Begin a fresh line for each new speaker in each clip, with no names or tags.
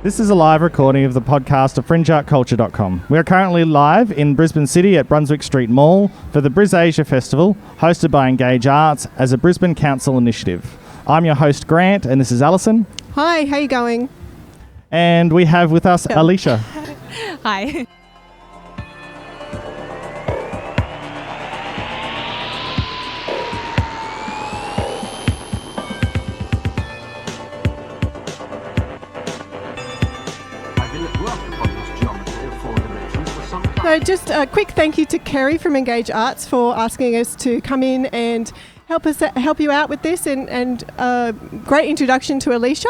This is a live recording of the podcast of FringeArtCulture.com. We are currently live in Brisbane City at Brunswick Street Mall for the BrisAsiaFestival, hosted by Engage Arts as a Brisbane Council initiative. I'm your host, Grant, and this is Alison.
Hi, how you going?
And we have with us Alicia.
Hi.
So just a quick thank you to Kerry from Engage Arts for asking us to come in and help you out with this, and great introduction to Alicia.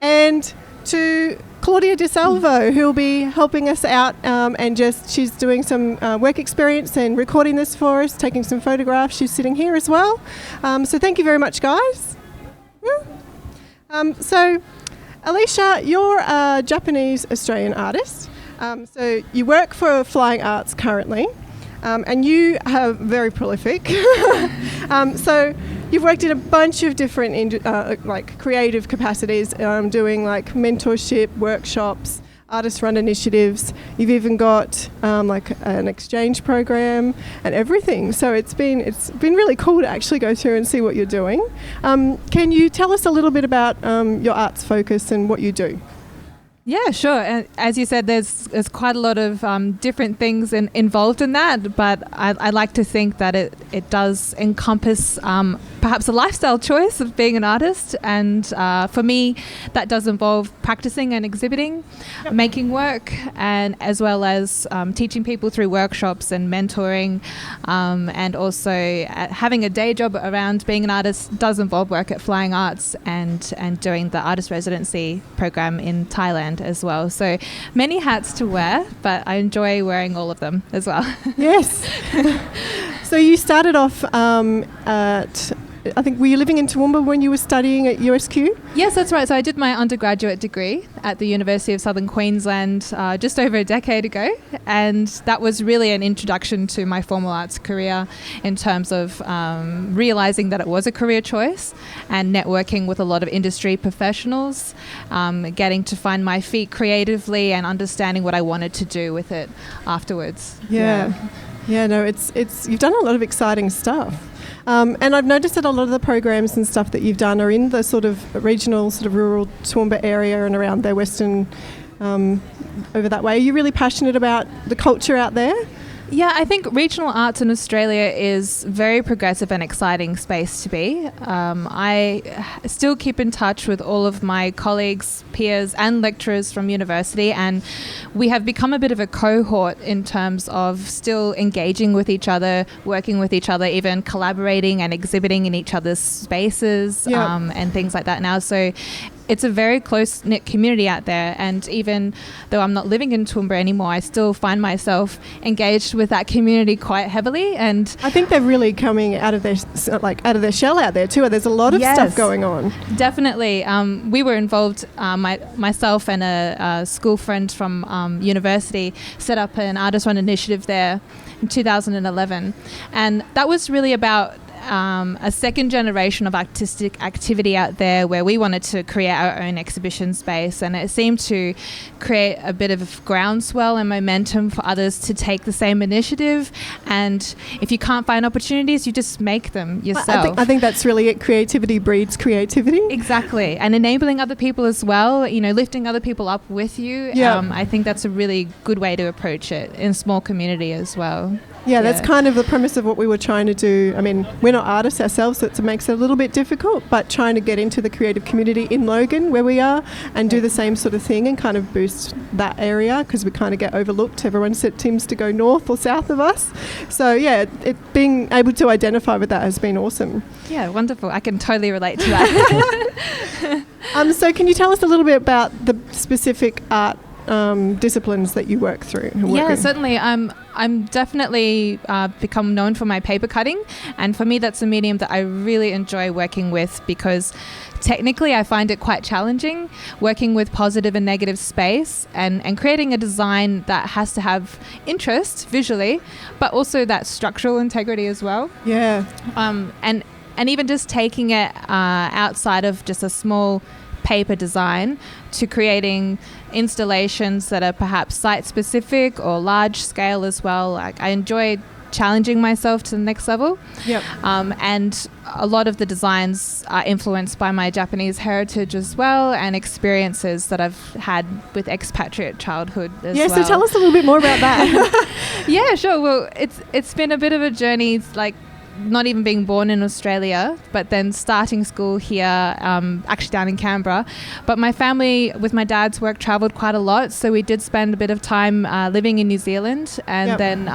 And to Claudia DeSalvo, who will be helping us out, and she's doing some work experience and recording this for us, taking some photographs. She's sitting here as well. So thank you very much, guys. So Alicia, you're a Japanese-Australian artist. So you work for Flying Arts currently, and you are very prolific. So you've worked in a bunch of different creative capacities, doing like mentorship, workshops, artist-run initiatives. You've even got an exchange program and everything. So it's been really cool to actually go through and see what you're doing. Can you tell us a little bit about your arts focus and what you do?
Yeah, sure. And as you said, there's quite a lot of different things involved in that, but I like to think that it does encompass perhaps a lifestyle choice of being an artist. And for me, that does involve practicing and exhibiting, making work, and as well as teaching people through workshops and mentoring, and also having a day job around being an artist does involve work at Flying Arts and doing the artist residency program in Thailand as well. So many hats to wear, but I enjoy wearing all of them as well.
Yes. So you started off I think, were you living in Toowoomba when you were studying at USQ?
Yes, that's right. So I did my undergraduate degree at the University of Southern Queensland just over a decade ago, and that was really an introduction to my formal arts career in terms of realising that it was a career choice and networking with a lot of industry professionals, getting to find my feet creatively and understanding what I wanted to do with it afterwards.
Yeah, no, it's you've done a lot of exciting stuff. And I've noticed that a lot of the programs and stuff that you've done are in the sort of regional, sort of rural Toowoomba area and around their western, over that way. Are you really passionate about the culture out there?
Yeah, I think regional arts in Australia is very progressive and exciting space to be. I still keep in touch with all of my colleagues, peers and lecturers from university, and we have become a bit of a cohort in terms of still engaging with each other, working with each other, even collaborating and exhibiting in each other's spaces, and things like that now. So it's a very close-knit community out there, and even though I'm not living in Toowoomba anymore, I still find myself engaged with that community quite heavily. And
I think they're really coming out of their shell out there too. There's a lot of stuff going on.
Definitely. We were involved, myself and a school friend from university set up an artist-run initiative there in 2011, and that was really about a second generation of artistic activity out there where we wanted to create our own exhibition space, and it seemed to create a bit of groundswell and momentum for others to take the same initiative. And if you can't find opportunities, you just make them yourself.
I think that's really it. Creativity breeds creativity.
Exactly. And enabling other people as well, lifting other people up with you. I think that's a really good way to approach it in a small community as well.
Yeah, that's kind of the premise of what we were trying to do. I mean, we're not artists ourselves, so it makes it a little bit difficult, but trying to get into the creative community in Logan, where we are, and do the same sort of thing and kind of boost that area, because we kind of get overlooked. Everyone seems to go north or south of us. So, yeah, being able to identify with that has been awesome.
Yeah, wonderful. I can totally relate to that.
So can you tell us a little bit about the specific art disciplines that you work through?
Certainly. I'm definitely become known for my paper cutting, and for me that's a medium that I really enjoy working with, because technically I find it quite challenging working with positive and negative space and creating a design that has to have interest visually, but also that structural integrity as well. And even just taking it outside of just a small paper design to creating installations that are perhaps site-specific or large-scale as well. Like, I enjoy challenging myself to the next level.
Yep.
And a lot of the designs are influenced by my Japanese heritage as well, and experiences that I've had with expatriate childhood as well.
Yeah, so tell us a little bit more about that.
Yeah, sure. Well, it's been a bit of a journey, like not even being born in Australia, but then starting school here, actually down in Canberra. But my family, with my dad's work, travelled quite a lot, so we did spend a bit of time living in New Zealand, and then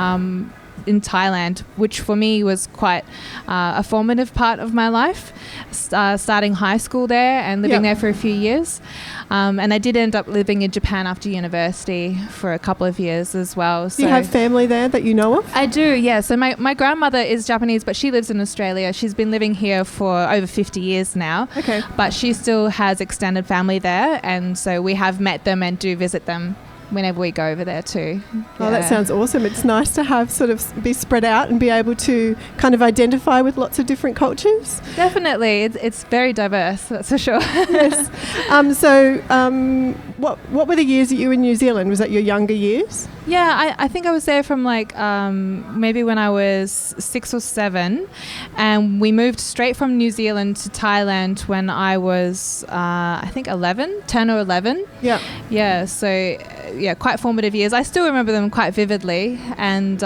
in Thailand, which for me was quite a formative part of my life, starting high school there and living there for a few years. And I did end up living in Japan after university for a couple of years as well.
Do you have family there that you know of?
I do, yeah. So my grandmother is Japanese, but she lives in Australia. She's been living here for over 50 years now.
Okay.
But she still has extended family there, and so we have met them and do visit them whenever we go over there too.
Oh, that sounds awesome. It's nice to have sort of be spread out and be able to kind of identify with lots of different cultures.
Definitely. It's very diverse, that's for sure.
Yes. What were the years that you were in New Zealand? Was that your younger years?
Yeah, I think I was there from like maybe when I was 6 or 7, and we moved straight from New Zealand to Thailand when I was I think 10 or 11.
Yeah.
Yeah, so quite formative years. I still remember them quite vividly, and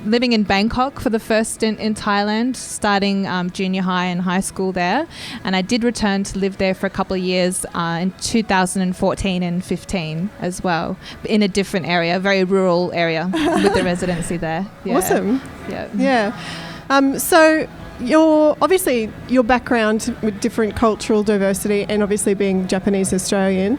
living in Bangkok for the first stint in Thailand, starting junior high and high school there. And I did return to live there for a couple of years in 2014 and 15 as well, in a different area, a very rural area with the residency there. Yeah.
Awesome.
Yeah.
Yeah. So your background with different cultural diversity and obviously being Japanese Australian,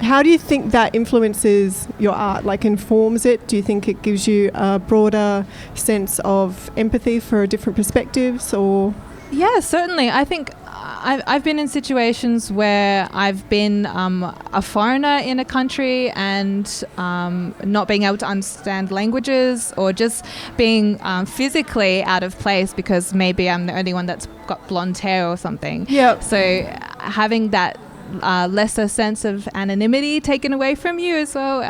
how do you think that influences your art, like informs it? Do you think it gives you a broader sense of empathy for different perspectives, or?
Yeah, certainly. I think I've been in situations where I've been a foreigner in a country and not being able to understand languages, or just being physically out of place because maybe I'm the only one that's got blonde hair or something.
Yeah.
So having that lesser sense of anonymity taken away from you as well,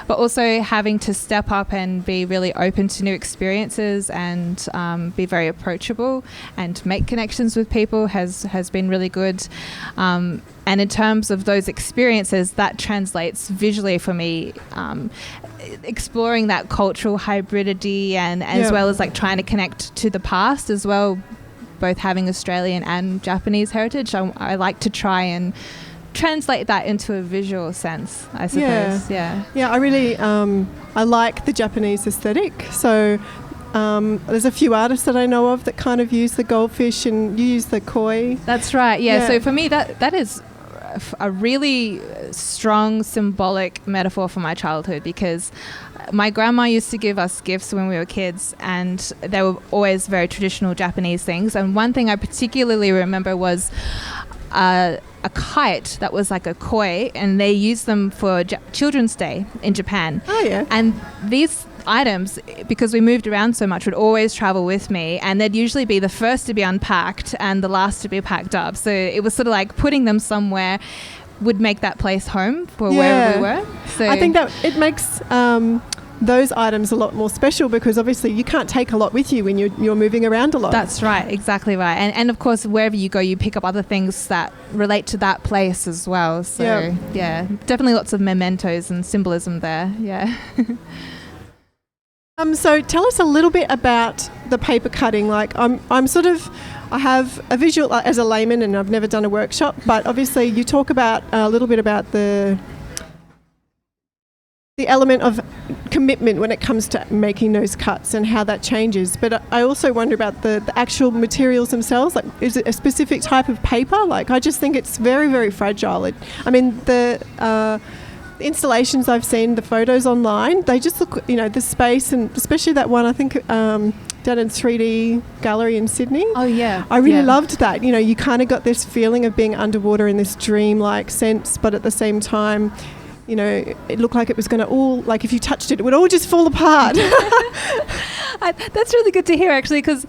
but also having to step up and be really open to new experiences and be very approachable and make connections with people has been really good. And in terms of those experiences, that translates visually for me, exploring that cultural hybridity and as well as like trying to connect to the past as well, both having Australian and Japanese heritage. I like to try and translate that into a visual sense, I suppose. Yeah, I really
I like the Japanese aesthetic. So there's a few artists that I know of that kind of use the goldfish, and you use the koi.
That's right. Yeah. So for me, that is a really strong symbolic metaphor for my childhood, because my grandma used to give us gifts when we were kids, and they were always very traditional Japanese things. And one thing I particularly remember was a kite that was like a koi, and they used them for Children's Day in Japan.
Oh, yeah.
And these items, because we moved around so much, would always travel with me, and they'd usually be the first to be unpacked and the last to be packed up. So it was sort of like putting them somewhere would make that place home for wherever we were. So
I think that it makes those items a lot more special, because obviously you can't take a lot with you when you're moving around a lot.
That's right, exactly right. And of course, wherever you go, you pick up other things that relate to that place as well. So yeah, definitely lots of mementos and symbolism there. Yeah.
So tell us a little bit about the paper cutting. Like I have a visual as a layman, and I've never done a workshop, but obviously you talk about a little bit about the element of commitment when it comes to making those cuts and how that changes. But I also wonder about the actual materials themselves. Like, is it a specific type of paper? Like, I just think it's very, very fragile. The installations I've seen, the photos online, they just look, the space, and especially that one, I think, down in 3D Gallery in Sydney.
Oh, yeah.
I really loved that. You kind of got this feeling of being underwater in this dream-like sense, but at the same time, it looked like it was going to all, like if you touched it, it would all just fall apart.
That's really good to hear, actually, because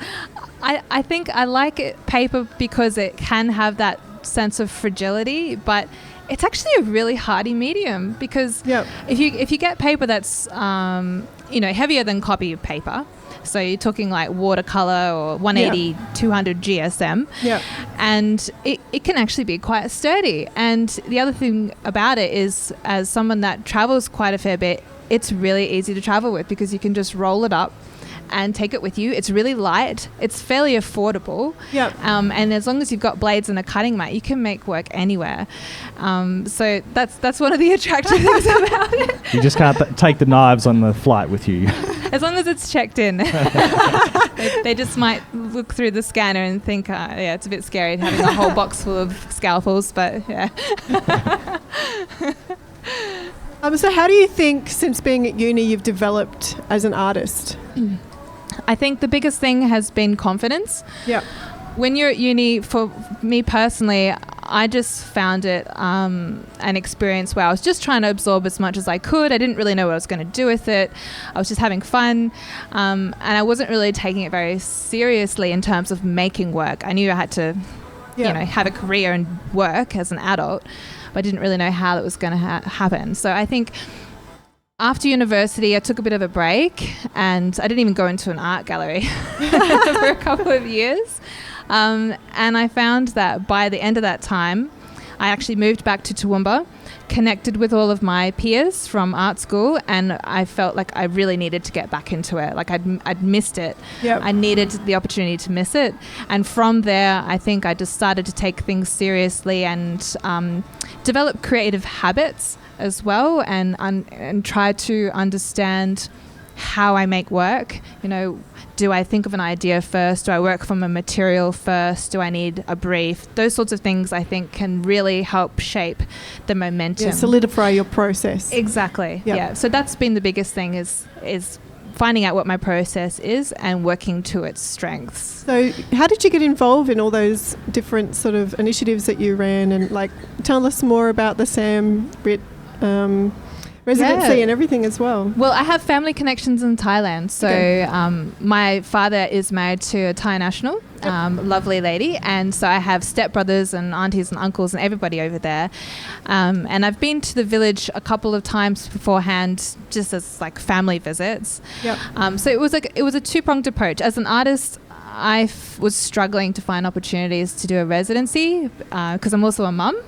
I think I like paper because it can have that sense of fragility, but it's actually a really hardy medium because if you get paper that's heavier than copy paper, so you're talking like watercolor or 180, 200 GSM, and it can actually be quite sturdy. And the other thing about it is, as someone that travels quite a fair bit, it's really easy to travel with because you can just roll it up and take it with you. It's really light. It's fairly affordable. And as long as you've got blades and a cutting mat, you can make work anywhere. So that's one of the attractive things about it.
You just can't take the knives on the flight with you.
As long as it's checked in. they just might look through the scanner and think, it's a bit scary having a whole box full of scalpels, but yeah.
So how do you think, since being at uni, you've developed as an artist?
I think the biggest thing has been confidence. When you're at uni, for me personally, I just found it an experience where I was just trying to absorb as much as I could. I didn't really know what I was going to do with it. I was just having fun, and I wasn't really taking it very seriously in terms of making work. I knew I had to, have a career and work as an adult, but I didn't really know how that was going to happen. So I think after university, I took a bit of a break, and I didn't even go into an art gallery for a couple of years. And I found that by the end of that time, I actually moved back to Toowoomba, connected with all of my peers from art school, and I felt like I really needed to get back into it. Like I'd missed it. I needed the opportunity to miss it. And from there, I think I just started to take things seriously and develop creative habits as well, and try to understand how I make work. Do I think of an idea first? Do I work from a material first? Do I need a brief? Those sorts of things I think can really help shape the momentum.
Solidify your process.
Exactly. So that's been the biggest thing is finding out what my process is and working to its strengths.
So how did you get involved in all those different sort of initiatives that you ran, and tell us more about the Sam Brit residency and everything as well?
Well, I have family connections in Thailand. So my father is married to a Thai national, lovely lady. And so I have stepbrothers and aunties and uncles and everybody over there. And I've been to the village a couple of times beforehand, just as family visits. So it was a two-pronged approach. As an artist, I was struggling to find opportunities to do a residency because I'm also a mum.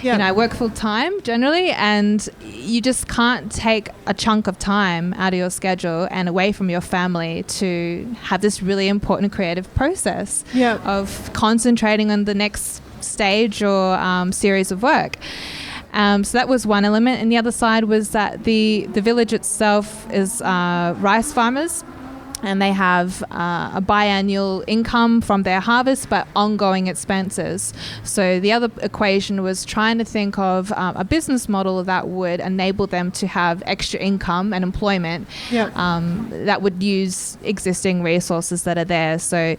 I work full time generally, and you just can't take a chunk of time out of your schedule and away from your family to have this really important creative process of concentrating on the next stage or series of work. So that was one element, and the other side was that the village itself is rice farmers. And they have a biannual income from their harvest, but ongoing expenses. So the other equation was trying to think of a business model that would enable them to have extra income and employment that would use existing resources that are there. So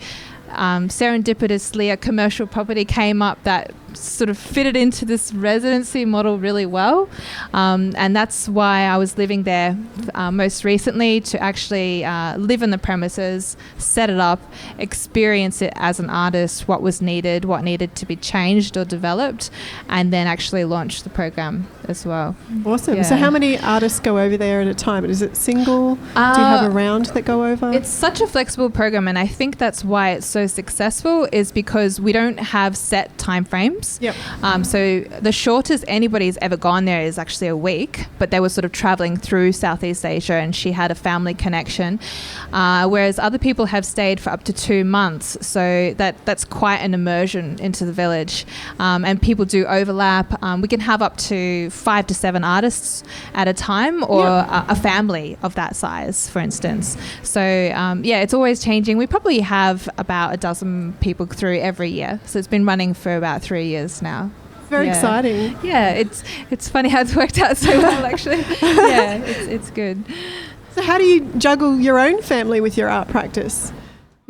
serendipitously, a commercial property came up that sort of fitted into this residency model really well, and that's why I was living there most recently, to actually live in the premises, set it up, experience it as an artist, what was needed, what needed to be changed or developed, and then actually launch the program as well.
Awesome. So how many artists go over there at a time? Is it single? Do you have a round that go over?
It's such a flexible program, and I think that's why it's so successful, is because we don't have set time frames. So the shortest anybody's ever gone there is actually a week, but they were sort of traveling through Southeast Asia, and she had a family connection, whereas other people have stayed for up to 2 months. So that's quite an immersion into the village, and people do overlap. We can have up to 5 to 7 artists at a time, or a family of that size, for instance. So it's always changing. We probably have about a dozen people through every year, so it's been running for about 3 years now.
Very exciting.
Yeah, it's funny how it's worked out so well, actually. It's good.
So how do you juggle your own family with your art practice?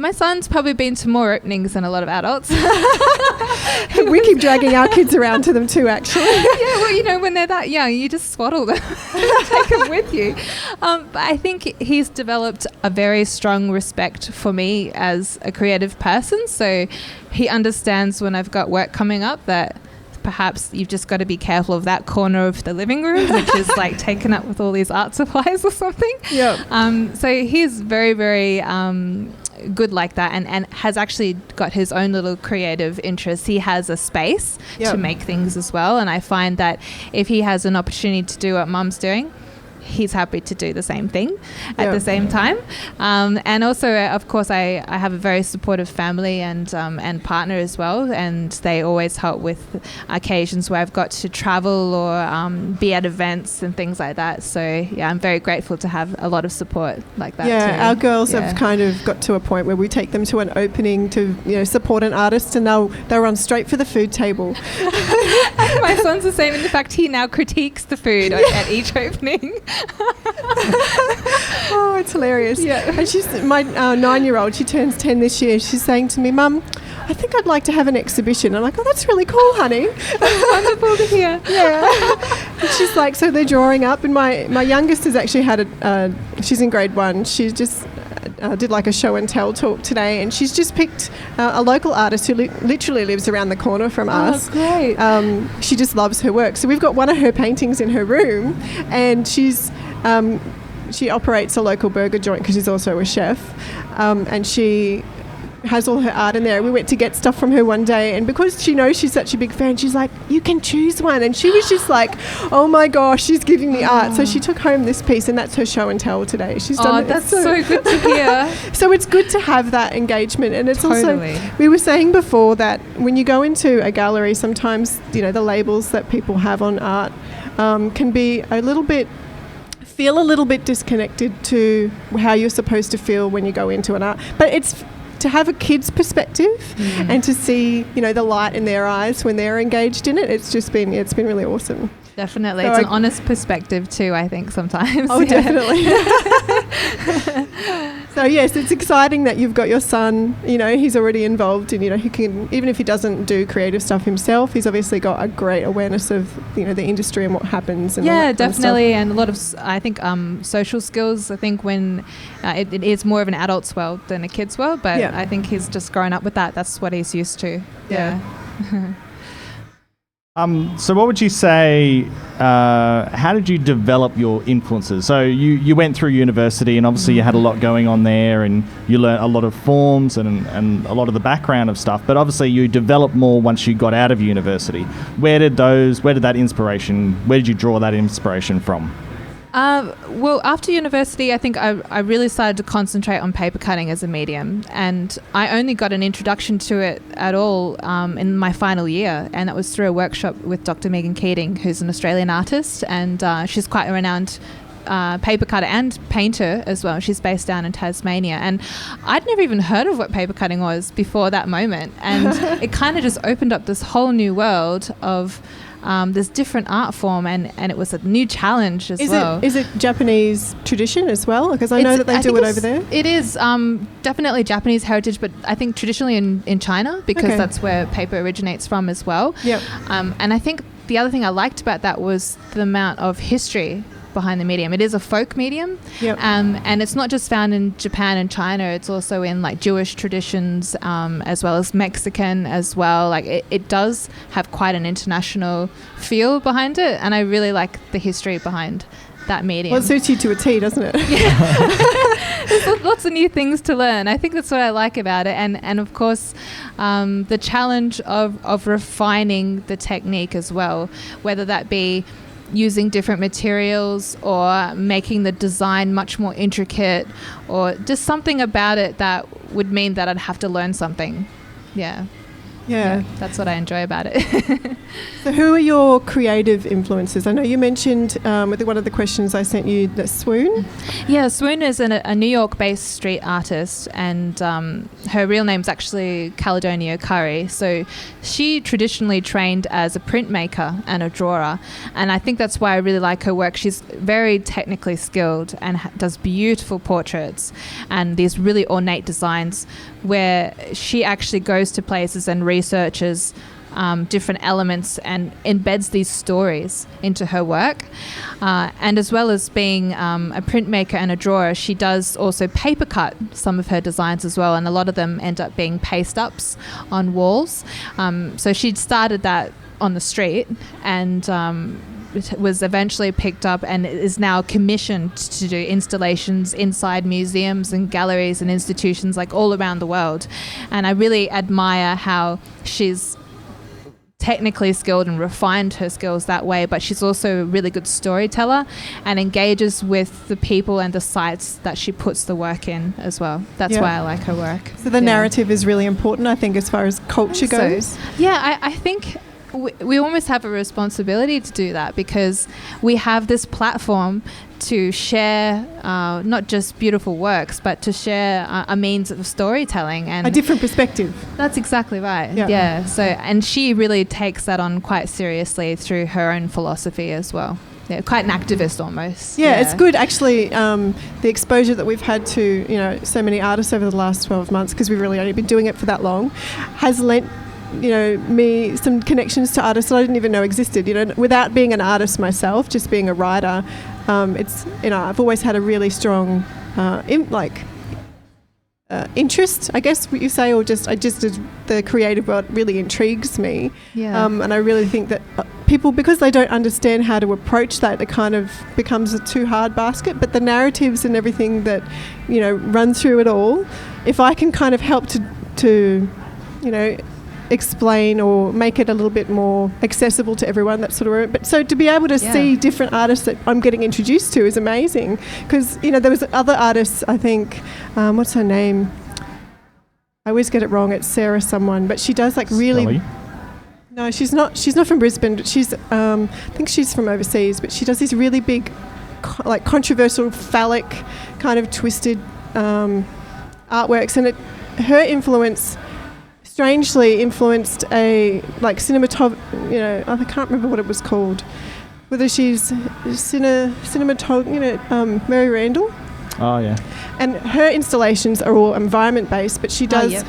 My son's probably been to more openings than a lot of adults.
We keep dragging our kids around to them too, actually.
Yeah, well, when they're that young, you just swaddle them, take them with you. But I think he's developed a very strong respect for me as a creative person. So he understands when I've got work coming up that perhaps you've just got to be careful of that corner of the living room, which is like taken up with all these art supplies or something.
Yeah.
So he's very, very good like that, and has actually got his own little creative interests. He has a space to make things as well, and I find that if he has an opportunity to do what Mum's doing, he's happy to do the same thing at the same time. And also, of course, I have a very supportive family and partner as well, and they always help with occasions where I've got to travel or be at events and things like that. So I'm very grateful to have a lot of support like that too.
Our girls have kind of got to a point where we take them to an opening to support an artist, and they'll run straight for the food table.
My son's the same. In fact, he now critiques the food at each opening.
Oh, it's hilarious. Yeah. And she's my 9-year-old. She turns 10 this year. She's saying to me, "Mum, I think I'd like to have an exhibition." I'm like, "Oh, that's really cool, honey."
That's wonderful to hear.
Yeah. And she's like, so they're drawing up, and my youngest has actually had she's in grade 1. She just did like a show and tell talk today, and she's just picked a local artist who literally lives around the corner from us.
Oh, great.
She just loves her work. So we've got one of her paintings in her room, and she operates a local burger joint because she's also a chef, and she has all her art in there. We went to get stuff from her one day, and because she knows she's such a big fan, she's like, "You can choose one." And she was just like, "Oh my gosh, she's giving me art." So she took home this piece, and that's her show and tell today. She's done it.
That's so good to hear.
So it's good to have that engagement, and it's
Totally.
also, we were saying before that when you go into a gallery, sometimes the labels that people have on art can be feel a little bit disconnected to how you're supposed to feel when you go into an art. But it's to have a kid's perspective and to see, the light in their eyes when they're engaged in it. It's been really awesome.
Definitely.
So
it's an honest perspective too, I think, sometimes.
Oh, definitely. So, yes, it's exciting that you've got your son, he's already involved in, he can, even if he doesn't do creative stuff himself, he's obviously got a great awareness of, the industry and what happens. And all that
definitely.
kind of
and a lot of, I think, social skills, I think when it is more of an adult's world than a kid's world, but I think he's just grown up with that. That's what he's used to. Yeah.
So what would you say, how did you develop your influences? So you went through university, and obviously you had a lot going on there, and you learned a lot of forms and a lot of the background of stuff, but obviously you developed more once you got out of university. Where did you draw that inspiration from?
Well, after university, I think I really started to concentrate on paper cutting as a medium, and I only got an introduction to it at all in my final year, and that was through a workshop with Dr. Megan Keating, who's an Australian artist, and she's quite a renowned paper cutter and painter as well. She's based down in Tasmania, and I'd never even heard of what paper cutting was before that moment, and it kind of just opened up this whole new world of this different art form, and it was a new challenge as well.
Is it Japanese tradition as well? Because I know that they do it over there.
It is definitely Japanese heritage, but I think traditionally in China, because that's where paper originates from as well.
Yep.
And I think the other thing I liked about that was the amount of history behind the medium. It is a folk medium, and it's not just found in Japan and China, it's also in like Jewish traditions, as well as Mexican as well. Like it does have quite an international feel behind it, and I really like the history behind that medium.
Well, it suits you to a T, doesn't it?
There's lots of new things to learn. I think that's what I like about it, and of course the challenge of refining the technique as well, whether that be using different materials or making the design much more intricate, or just something about it that would mean that I'd have to learn something. Yeah.
Yeah.
That's what I enjoy about it.
So who are your creative influences? I know you mentioned with one of the questions I sent you that Swoon.
Yeah, Swoon is a New York-based street artist, and her real name's actually Caledonia Curry. So she traditionally trained as a printmaker and a drawer, and I think that's why I really like her work. She's very technically skilled and does beautiful portraits and these really ornate designs where she actually goes to places and researches different elements and embeds these stories into her work. And as well as being a printmaker and a drawer, she does also paper cut some of her designs as well, and a lot of them end up being paste ups on walls. So she started that on the street, and it was eventually picked up and is now commissioned to do installations inside museums and galleries and institutions like all around the world. And I really admire how she's technically skilled and refined her skills that way, but she's also a really good storyteller and engages with the people and the sites that she puts the work in as well. That's why I like her work.
So the narrative is really important, I think, as far as culture goes.
Yeah, I think we almost have a responsibility to do that, because we have this platform to share not just beautiful works, but to share a means of storytelling and
a different perspective.
That's exactly right. Yeah. So, and she really takes that on quite seriously through her own philosophy as well. Yeah, quite an activist almost.
Yeah, it's good actually. The exposure that we've had to so many artists over the last 12 months, because we've really only been doing it for that long, has lent me some connections to artists that I didn't even know existed. Without being an artist myself, just being a writer, it's I've always had a really strong interest, I guess what you say, or just the creative world really intrigues me.
Yeah.
And I really think that people, because they don't understand how to approach that, it kind of becomes a too hard basket. But the narratives and everything that run through it all, if I can kind of help to explain or make it a little bit more accessible to everyone, that sort of. But so to be able to see different artists that I'm getting introduced to is amazing, because there was other artists, I think, what's her name? I always get it wrong. It's Sarah someone, but she does like really.
Sally?
No, she's not. She's not from Brisbane, but she's. I think she's from overseas, but she does these really big, like controversial, phallic, kind of twisted artworks, and her influence strangely influenced a cinematography. I can't remember what it was called. Whether she's cinematography, Mary Randall.
Oh yeah. And
her installations are all environment based, but she does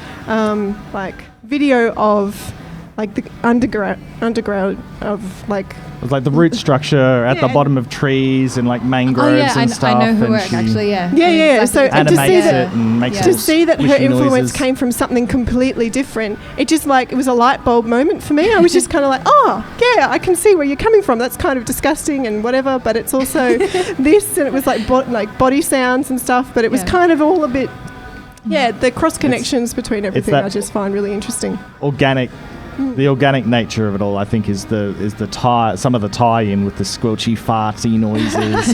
video of the underground of
It's like the root structure at the bottom of trees and like mangroves and stuff.
I know her
and
work actually. Yeah.
Yeah. So
to
see that her influence came from something completely different, it just it was a light bulb moment for me. I was just kind of like, oh yeah, I can see where you're coming from. That's kind of disgusting and whatever, but it's also this, and it was like body sounds and stuff. But it was kind of all a bit, the cross connections between everything. I just find really interesting.
The organic nature of it all, I think, is the some of the tie-in with the squelchy, farty noises.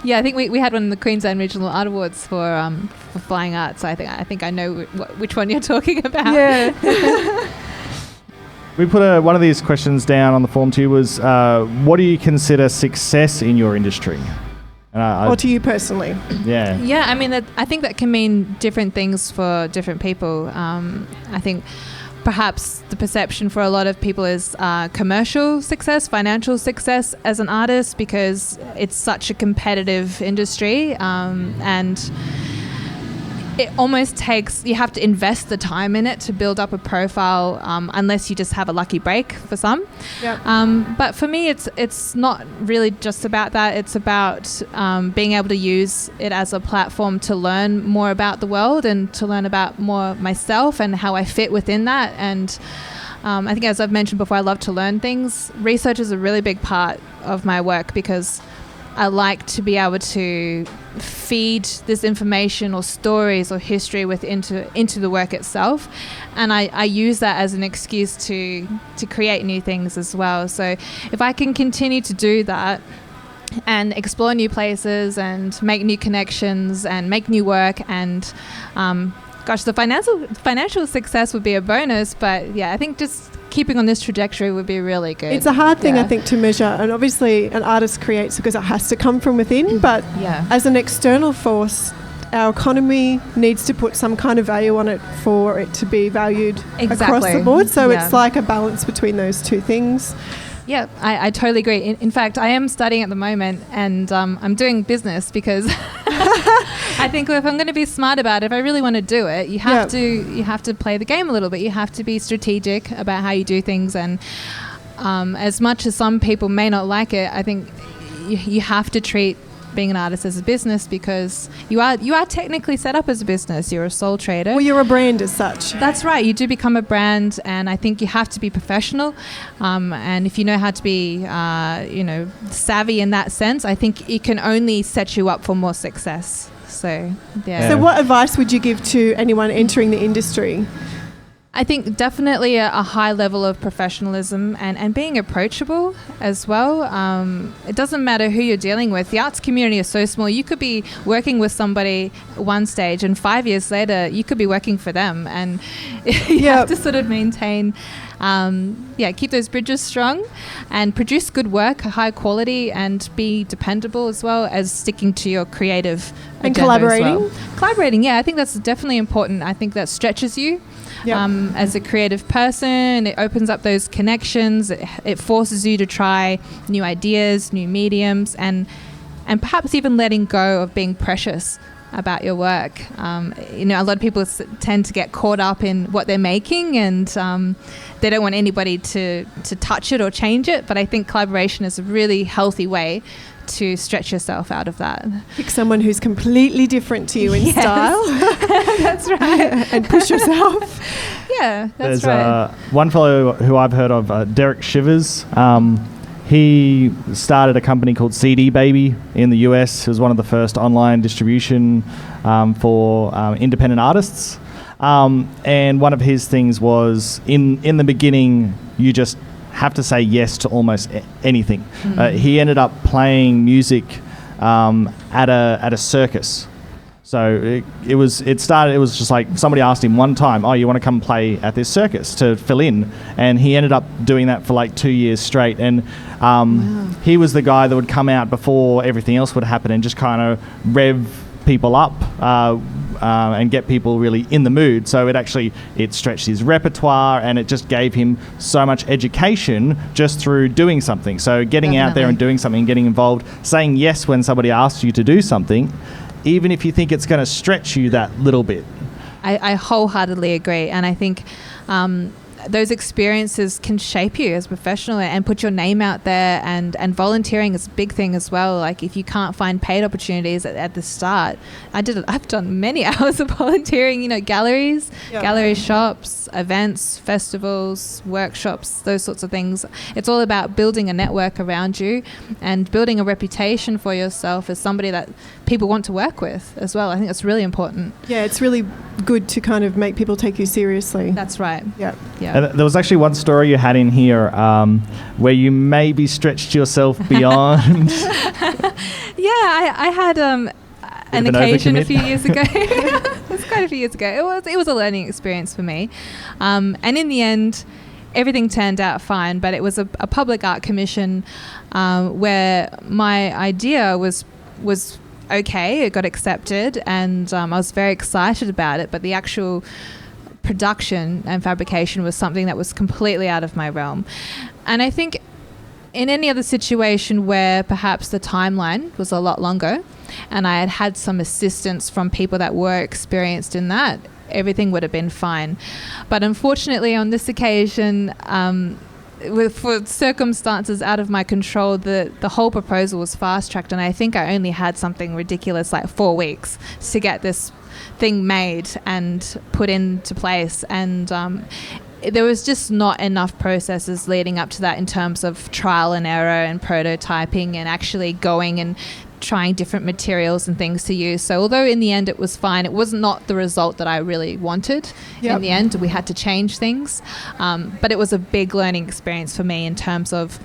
Yeah, I think we had one in the Queensland Regional Art Awards for flying art. So I think I know which one you're talking about.
Yeah.
We put one of these questions down on the form too. Was what do you consider success in your industry?
Or to you personally?
Yeah.
Yeah, I mean, I think that can mean different things for different people. I think perhaps the perception for a lot of people is commercial success, financial success as an artist, because it's such a competitive industry, and it almost takes, you have to invest the time in it to build up a profile, unless you just have a lucky break for some.
Yep.
But for me, it's not really just about that. It's about being able to use it as a platform to learn more about the world and to learn about more myself and how I fit within that. And I think, as I've mentioned before, I love to learn things. Research is a really big part of my work, because I like to be able to feed this information or stories or history into the work itself, and I use that as an excuse to create new things as well. So if I can continue to do that and explore new places and make new connections and make new work and gosh, the financial success would be a bonus, but yeah, I think just keeping on this trajectory would be really good.
It's a hard thing, I think, to measure, and obviously an artist creates because it has to come from within, but as an external force, our economy needs to put some kind of value on it for it to be valued across the board. So it's like a balance between those two things.
Yeah, I totally agree. In fact, I am studying at the moment, and I'm doing business because I think if I'm going to be smart about it, if I really want to do it, you have to play the game a little bit. You have to be strategic about how you do things, and as much as some people may not like it, I think you have to treat being an artist as a business, because you are technically set up as a business. You're a sole trader.
Well, you're a brand as such.
That's right. You do become a brand, and I think you have to be professional. And if you know how to be, savvy in that sense, I think it can only set you up for more success. So, yeah.
So what advice would you give to anyone entering the industry?
I think definitely a high level of professionalism and being approachable as well. It doesn't matter who you're dealing with. The arts community is so small. You could be working with somebody at one stage, and 5 years later you could be working for them, and you have to sort of maintain keep those bridges strong and produce good work, high quality, and be dependable, as well as sticking to your creative
and collaborating.
Collaborating, I think that's definitely important. I think that stretches you. As a creative person, it opens up those connections. It forces you to try new ideas, new mediums, and perhaps even letting go of being precious about your work. A lot of people tend to get caught up in what they're making, and they don't want anybody to touch it or change it. But I think collaboration is a really healthy way to stretch yourself out of that.
Pick someone who's completely different to you in style.
That's right.
And push yourself.
Yeah, that's
There's
right.
One fellow who I've heard of, Derek Shivers. He started a company called CD Baby in the US. It was one of the first online distribution for independent artists. And one of his things was, in the beginning, you just have to say yes to almost anything. He ended up playing music at a circus. So it was just like somebody asked him one time, "Oh, you want to come play at this circus to fill in?" And he ended up doing that for like 2 years straight. And he was the guy that would come out before everything else would happen and just kind of rev people up and get people really in the mood. So it stretched his repertoire, and it just gave him so much education just through doing something. So getting out there and doing something, getting involved, saying yes when somebody asks you to do something, even if you think it's going to stretch you that little bit.
I wholeheartedly agree, and I think those experiences can shape you as a professional and put your name out there, and volunteering is a big thing as well. Like, if you can't find paid opportunities at the start, I've done many hours of volunteering, galleries, gallery shops, events, festivals, workshops, those sorts of things. It's all about building a network around you and building a reputation for yourself as somebody that people want to work with as well. I think that's really important.
Yeah, it's really good to kind of make people take you seriously.
That's right.
Yeah.
And there was actually one story you had in here where you maybe stretched yourself beyond.
I had an occasion a few years ago. It was quite a few years ago. It was a learning experience for me, and in the end, everything turned out fine. But it was a public art commission where my idea was okay. It got accepted, and I was very excited about it. But the actual production and fabrication was something that was completely out of my realm. And I think in any other situation where perhaps the timeline was a lot longer and I had some assistance from people that were experienced in that, everything would have been fine. But unfortunately on this occasion, for circumstances out of my control, the whole proposal was fast-tracked, and I think I only had something ridiculous like 4 weeks to get this thing made and put into place. And there was just not enough processes leading up to that in terms of trial and error and prototyping and actually going and trying different materials and things to use. So although in the end it was fine, it was not the result that I really wanted. In the end, we had to change things. But it was a big learning experience for me in terms of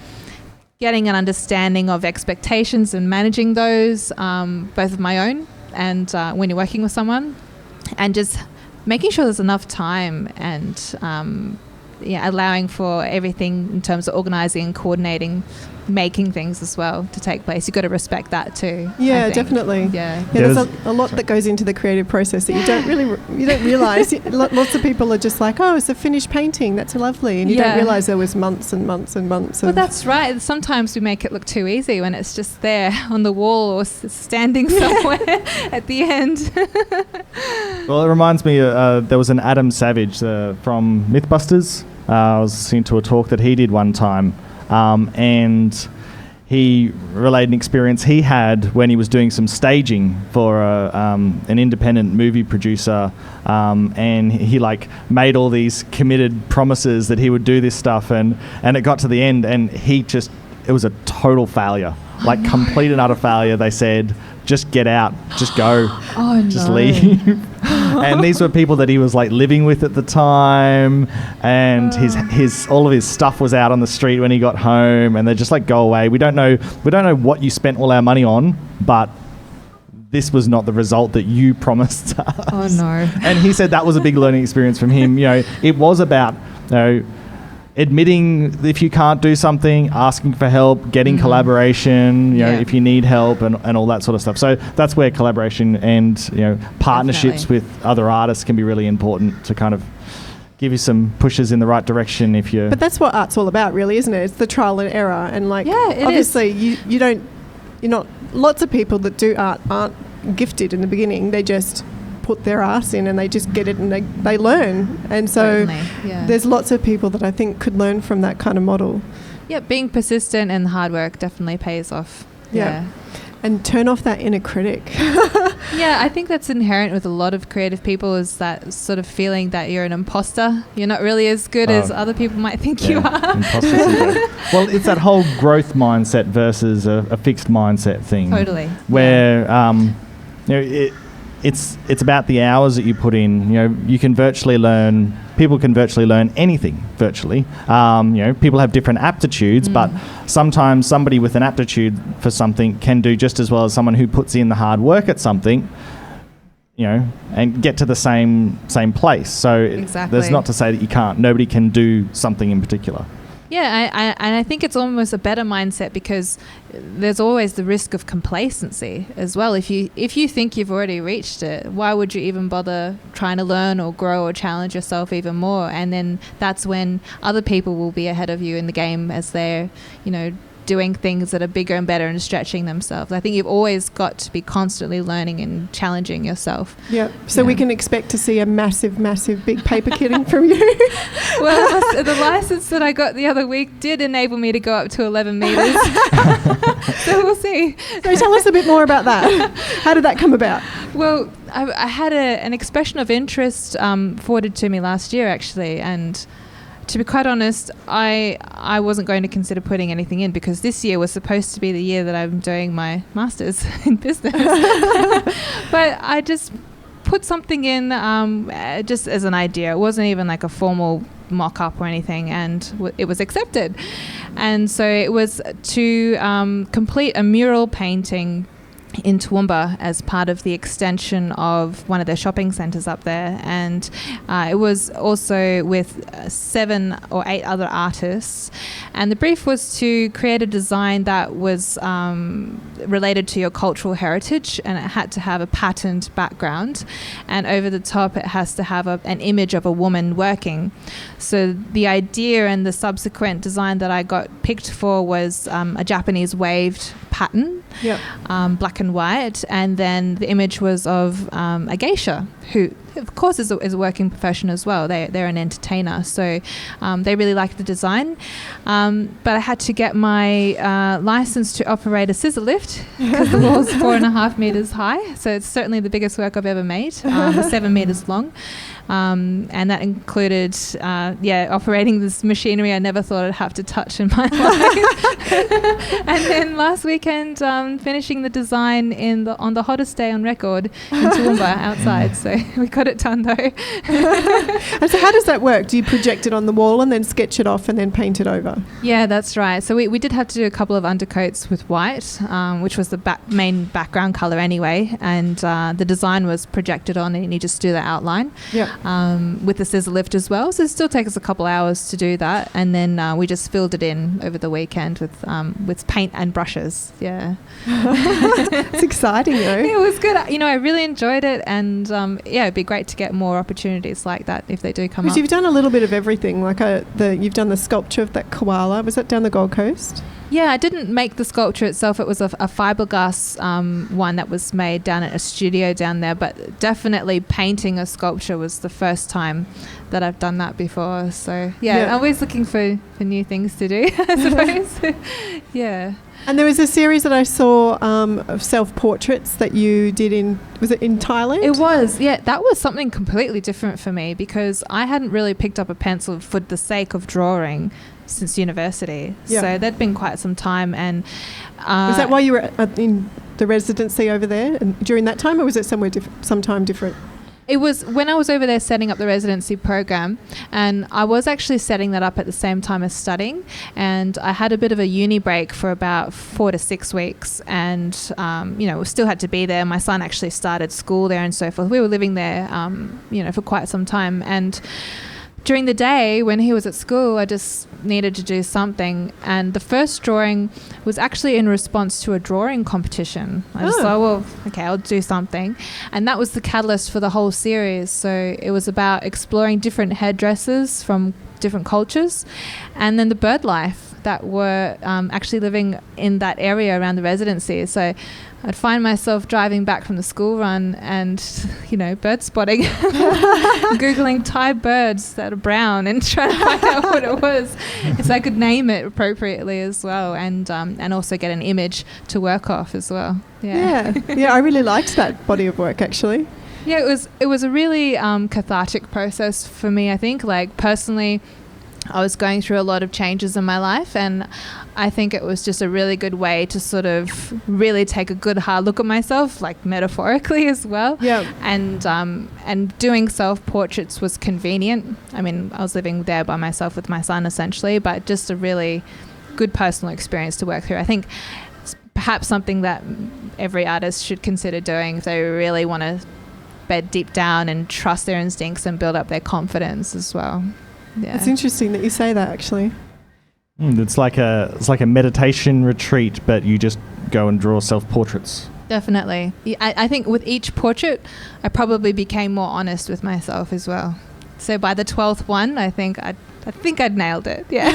getting an understanding of expectations and managing those, both of my own and when you're working with someone, and just making sure there's enough time and allowing for everything in terms of organising and coordinating, making things as well to take place. You've got to respect that too.
Yeah, definitely.
Yeah,
there's a lot that goes into the creative process that you don't realise. Lots of people are just like, oh, it's a finished painting, that's lovely, and you don't realise there was months and months and months of...
Well, that's right. Sometimes we make it look too easy when it's just there on the wall or standing somewhere at the end.
Well, it reminds me, there was an Adam Savage from Mythbusters. I was listening to a talk that he did one time, and he relayed an experience he had when he was doing some staging for an independent movie producer, and he made all these committed promises that he would do this stuff, and it got to the end, and it was a total failure, complete and utter failure. They said, just get out, just go, just leave. And these were people that he was living with at the time, and his all of his stuff was out on the street when he got home, and they're just go away. We don't know what you spent all our money on, but this was not the result that you promised us.
Oh no.
And he said that was a big learning experience from him. It was about admitting if you can't do something, asking for help, getting collaboration, if you need help and all that sort of stuff. So that's where collaboration and, partnerships with other artists can be really important to kind of give you some pushes in the right direction if you're...
But that's what art's all about, really, isn't it? It's the trial and error. And obviously you're not... Lots of people that do art aren't gifted in the beginning. They just put their arse in and they just get it and they learn. And so there's lots of people that I think could learn from that kind of model.
Yeah, being persistent and hard work definitely pays off. Yeah.
And turn off that inner critic.
Yeah, I think that's inherent with a lot of creative people, is that sort of feeling that you're an imposter. You're not really as good as other people might think you are.
Imposter syndrome. Well, it's that whole growth mindset versus a fixed mindset thing.
Totally.
Where it's about the hours that you put in. You can virtually learn. People can virtually learn anything virtually. People have different aptitudes, but sometimes somebody with an aptitude for something can do just as well as someone who puts in the hard work at something, and get to the same place. So there's not to say that you can't. Nobody can do something in particular.
Yeah, I think it's almost a better mindset, because there's always the risk of complacency as well. If you think you've already reached it, why would you even bother trying to learn or grow or challenge yourself even more? And then that's when other people will be ahead of you in the game as they're, doing things that are bigger and better and stretching themselves. I think you've always got to be constantly learning and challenging yourself.
Yeah. So we can expect to see a massive, massive big paper kitting from you.
Well, the license that I got the other week did enable me to go up to 11 metres. So we'll see.
So tell us a bit more about that. How did that come about?
Well, I had an expression of interest forwarded to me last year, actually, and to be quite honest, I wasn't going to consider putting anything in, because this year was supposed to be the year that I'm doing my master's in business. But I just put something in just as an idea. It wasn't even a formal mock-up or anything, and it was accepted. And so it was to complete a mural painting in Toowoomba as part of the extension of one of their shopping centres up there, and it was also with 7 or 8 other artists, and the brief was to create a design that was related to your cultural heritage, and it had to have a patterned background, and over the top it has to have an image of a woman working. So the idea and the subsequent design that I got picked for was a Japanese waved pattern, black and white, and then the image was of a geisha, who of course is a working profession as well. They're an entertainer, so they really liked the design, but I had to get my license to operate a scissor lift, because the wall's 4.5 meters high, so it's certainly the biggest work I've ever made, 7 meters long. And that included operating this machinery I never thought I'd have to touch in my life. And then last weekend, finishing the design on the hottest day on record in Toowoomba outside. So we got it done though.
And so how does that work? Do you project it on the wall and then sketch it off and then paint it over?
Yeah, that's right. So we did have to do a couple of undercoats with white, which was the main background colour anyway. And the design was projected on, and you just do the outline with the scissor lift as well. So it still takes us a couple hours to do that. And then we just filled it in over the weekend with paint and brushes. Yeah.
It's exciting though.
It was good. I really enjoyed it. And it'd be great to get more opportunities like that if they do come up.
Because you've done a little bit of everything. Like you've done the sculpture of that koala. Was that down the Gold Coast?
Yeah, I didn't make the sculpture itself. It was a fiberglass one that was made down at a studio down there. But definitely painting a sculpture was the first time that I've done that before. So, I'm always looking for new things to do, I suppose. Yeah.
And there was a series that I saw of self-portraits that you did was it in Thailand?
It was, yeah. That was something completely different for me because I hadn't really picked up a pencil for the sake of drawing since university. Yeah. So there'd been quite some time. And
was that while you were in the residency over there and during that time, or was it sometime different?
It was when I was over there setting up the residency program, and I was actually setting that up at the same time as studying, and I had a bit of a uni break for about 4 to 6 weeks, and we still had to be there. My son actually started school there and so forth. We were living there for quite some time, and during the day when he was at school, I just needed to do something. And the first drawing was actually in response to a drawing competition. I just thought, well, okay, I'll do something. And that was the catalyst for the whole series. So it was about exploring different hairdressers from different cultures, and then the bird life that were actually living in that area around the residency. So I'd find myself driving back from the school run and, bird spotting, Googling Thai birds that are brown and trying to find out what it was so I could name it appropriately as well, and also get an image to work off as well.
Yeah, I really liked that body of work actually.
Yeah, it was a really cathartic process for me, I think. Like personally, I was going through a lot of changes in my life, and I think it was just a really good way to sort of really take a good hard look at myself, like metaphorically as well.
Yeah.
And doing self-portraits was convenient. I mean, I was living there by myself with my son essentially, but just a really good personal experience to work through. I think it's perhaps something that every artist should consider doing if they really want to bed deep down and trust their instincts and build up their confidence as well. Yeah.
It's interesting that you say that actually.
It's like a meditation retreat, but you just go and draw self-portraits.
Definitely. I think with each portrait, I probably became more honest with myself as well. So by the 12th one, I think I'd nailed it. Yeah.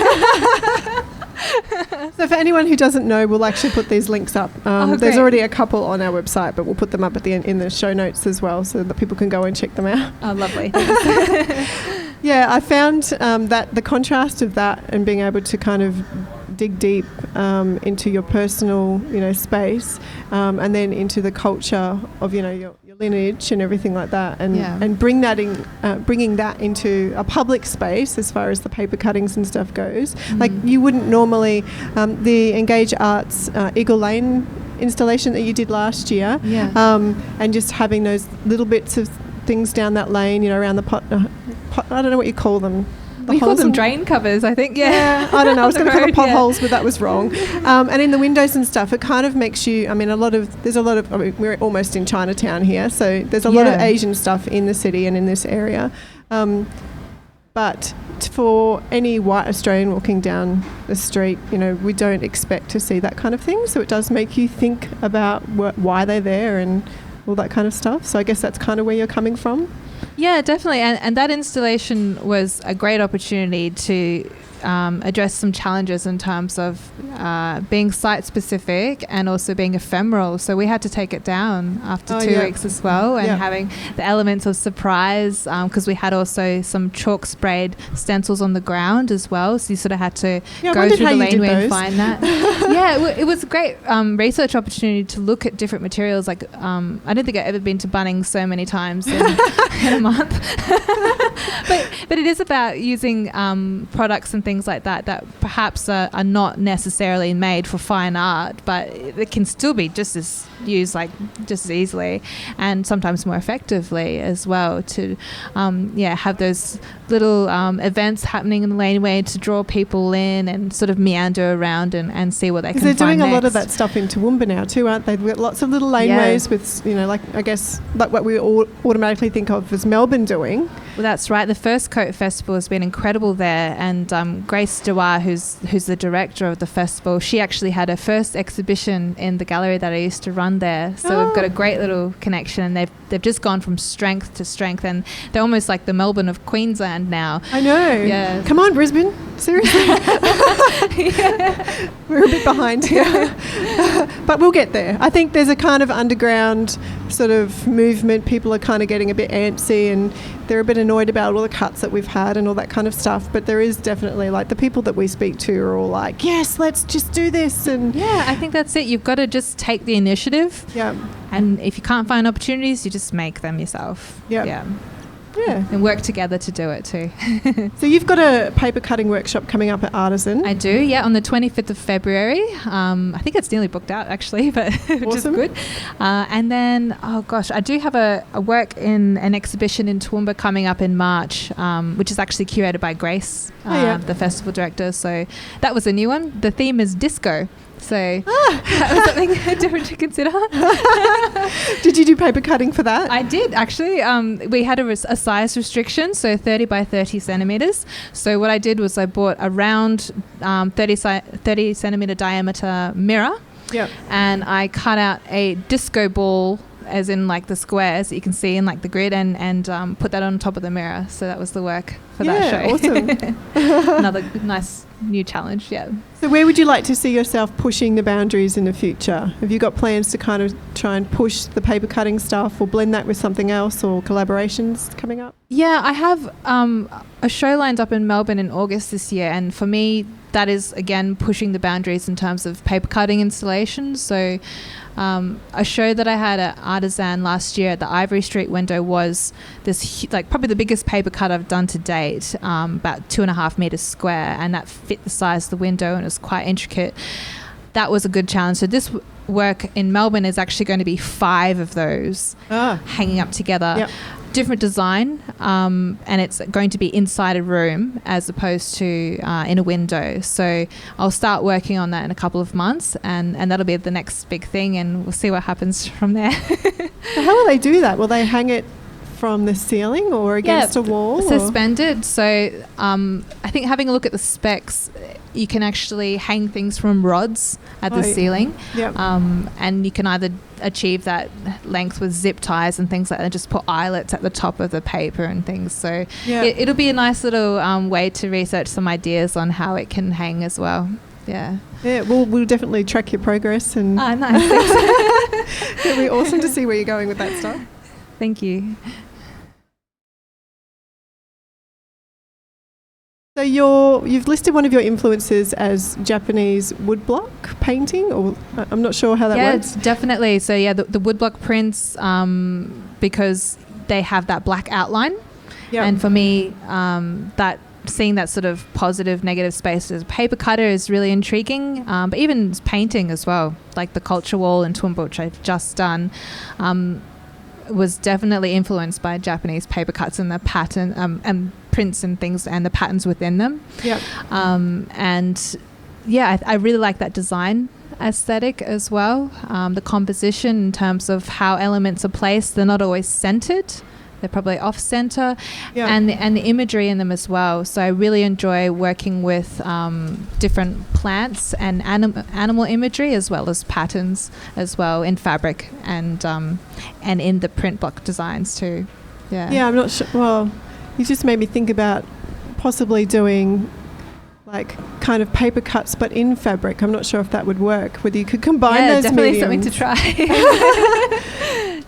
So for anyone who doesn't know, we'll actually put these links up. There's already a couple on our website, but we'll put them up at the end in the show notes as well, so that people can go and check them out.
Oh, lovely.
Yeah, I found that the contrast of that and being able to kind of dig deep into your personal, space, and then into the culture of, your lineage and everything like that, and bringing that into a public space as far as the paper cuttings and stuff goes. Like you wouldn't normally, the Engage Arts Eagle Lane installation that you did last year, and just having those little bits of things down that lane, around the pot, I don't know what you call them.
We call them drain covers, I think. Yeah,
I don't know. I was going to call them potholes, but that was wrong. And in the windows and stuff, it kind of makes you. I mean, we're almost in Chinatown here, so there's a lot of Asian stuff in the city and in this area. But for any white Australian walking down the street, we don't expect to see that kind of thing. So it does make you think about why they're there and all that kind of stuff. So I guess that's kind of where you're coming from.
Yeah, definitely. And that installation was a great opportunity to address some challenges in terms of being site-specific and also being ephemeral. So we had to take it down after 2 weeks as well, and having the elements of surprise, because we had also some chalk sprayed stencils on the ground as well. So you sort of had to go through the laneway and find that. It was a great research opportunity to look at different materials. Like I don't think I've ever been to Bunnings so many times in a month. But it is about using products and things things like that perhaps are not necessarily made for fine art, but it can still be just as used just as easily and sometimes more effectively as well to have those little events happening in the laneway to draw people in and sort of meander around and see what they can find.
They're doing
next.
a lot of that stuff in Toowoomba now too, aren't they? They've got lots of little laneways with, I guess like what we all automatically think of as Melbourne doing.
Well, that's right. The First Coat Festival has been incredible there, and Grace Dewar, who's the director of the festival, she actually had her first exhibition in the gallery that I used to run there. So we've got a great little connection, and they've just gone from strength to strength, and they're almost like the Melbourne of Queensland now.
I know.
Yeah.
Come on, Brisbane. Seriously. We're a bit behind here. But we'll get there. I think there's a kind of underground sort of movement. People are kind of getting a bit antsy and they're a bit annoyed about all the cuts that we've had and all that kind of stuff. But there is definitely, like, the people that we speak to are all like, yes, let's just do this. And
yeah, I think that's it. You've got to just take the initiative.
Yeah.
And if you can't find opportunities, you just make them yourself.
Yeah. Yeah.
And work together to do it too.
So you've got a paper cutting workshop coming up at Artisan.
I do, yeah, on the 25th of February. I think it's nearly booked out actually, but which is good. And then, I do have a work in an exhibition in Toowoomba coming up in March, which is actually curated by Grace, the festival director. So that was a new one. The theme is disco. So that was something different to consider.
Did you do paper cutting for that?
I did, actually. We had a size restriction, so 30 by 30 centimetres. So what I did was I bought a round 30 centimetre diameter mirror.
Yeah. And
I cut out a disco ball, as in like the squares that you can see in like the grid, and put that on top of the mirror. So that was the work for that show.
Awesome.
Another nice new challenge, yeah.
So where would you like to see yourself pushing the boundaries in the future? Have you got plans to kind of try and push the paper cutting stuff or blend that with something else or collaborations coming up?
Yeah, I have a show lined up in Melbourne in August this year, and for me that is again pushing the boundaries in terms of paper cutting installations. So a show that I had at Artisan last year at the Ivory Street window was this probably the biggest paper cut I've done to date, about 2.5 meters square, and that fit the size of the window and it was quite intricate. That was a good challenge. So this work in Melbourne is actually going to be 5 of those hanging up together. Yep. Different design, and it's going to be inside a room as opposed to in a window. So I'll start working on that in a couple of months, and that'll be the next big thing, and we'll see what happens from there.
So how will they do that? Will they hang it from the ceiling or against a wall?
Suspended. So I think having a look at the specs, you can actually hang things from rods at the ceiling. Yep. And you can either achieve that length with zip ties and things like that, and just put eyelets at the top of the paper and things. So it'll be a nice little way to research some ideas on how it can hang as well. Yeah. Yeah,
we'll definitely track your progress. And
nice.
It'll be awesome to see where you're going with that stuff.
Thank you.
So you've listed one of your influences as Japanese woodblock painting, or I'm not sure how that works.
Yeah, definitely. So the woodblock prints, because they have that black outline. Yep. And for me, seeing that sort of positive, negative space as a paper cutter is really intriguing. But even painting as well, like the culture wall in Toowoomba, which I've just done, was definitely influenced by Japanese paper cuts and the pattern and prints and things and the patterns within them. Yeah. I really like that design aesthetic as well. The composition in terms of how elements are placed, they're not always centered. They're probably off center, and the imagery in them as well. So I really enjoy working with different plants and animal imagery, as well as patterns as well in fabric and in the print block designs too. Yeah,
I'm not sure. Well, you just made me think about possibly doing like kind of paper cuts but in fabric. I'm not sure if that would work, whether you could combine those
definitely
mediums.
Something to try.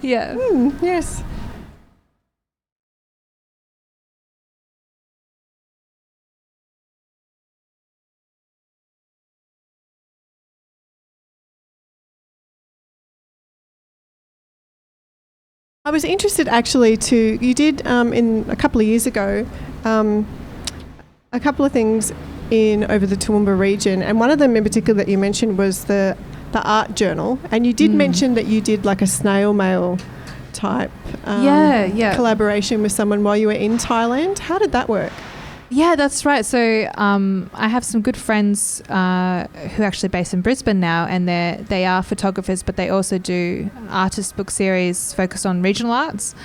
Yeah.
Yes. I was interested actually you did in a couple of years ago, a couple of things in over the Toowoomba region, and one of them in particular that you mentioned was the art journal, and you did mention that you did like a snail mail type collaboration with someone while you were in Thailand. How did that work?
Yeah, that's right. So I have some good friends who are actually based in Brisbane now, and they are photographers, but they also do artist book series focused on regional arts,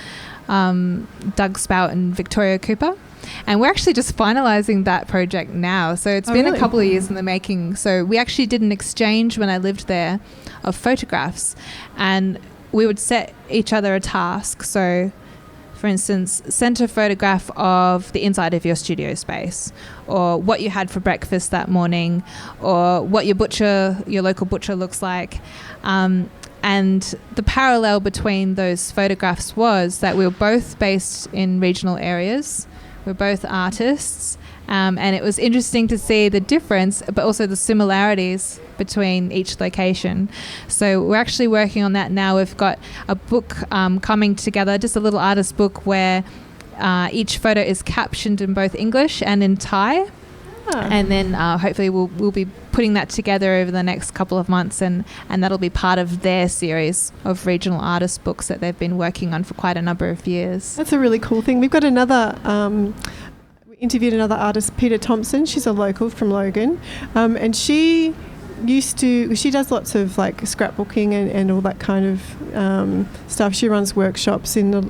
Doug Spout and Victoria Cooper. And we're actually just finalising that project now. So it's been a couple of years in the making. So we actually did an exchange when I lived there of photographs, and we would set each other a task. So for instance, send a photograph of the inside of your studio space, or what you had for breakfast that morning, or what your local butcher looks like. And the parallel between those photographs was that we were both based in regional areas. We're both artists. And it was interesting to see the difference, but also the similarities between each location. So we're actually working on that now. We've got a book coming together, just a little artist book where each photo is captioned in both English and in Thai. And then hopefully we'll be putting that together over the next couple of months, and that'll be part of their series of regional artist books that they've been working on for quite a number of years.
That's a really cool thing. We've got another... interviewed another artist, Peter Thompson. She's a local from Logan, and she does lots of like scrapbooking and all that kind of stuff. She runs workshops in the